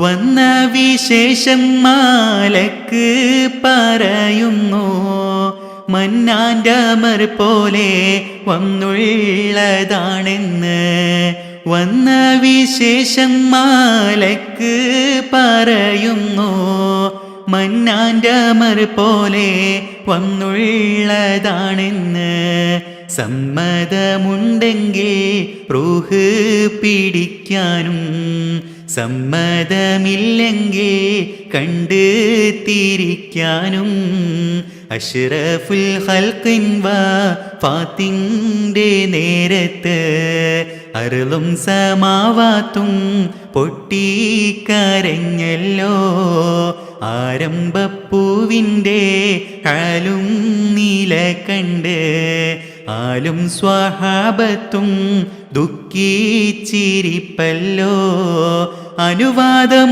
വന്ന വിശേഷം മാലക്ക് പറയുന്നു, മന്നാൻ്റെ അമർ പോലെ വന്നുള്ളതാണെന്ന്. വന്ന വിശേഷം മാലക്ക് പറയുന്നു, മന്നാൻ്റെ അമർ പോലെ വന്നുള്ളതാണെന്ന്. സമ്മതമുണ്ടെങ്കിൽ റൂഹ് പിടിക്കാനും, സമ്മതമില്ലെങ്കിൽ കണ്ട് തിരിക്കാനും. അഷ്റഫുൽ ഖൽഖിൻ വഫാത്തിൻ്റെ നേരത്ത് അർളും സമാവാത്തും പൊട്ടിക്കരഞ്ഞല്ലോ. ആരംഭപ്പൂവിൻ്റെ ഹാലും നീല കണ്ട് ആലും സ്വഹാബത്തും ദുഃഖിച്ചിരിപ്പല്ലോ. അനുവാദം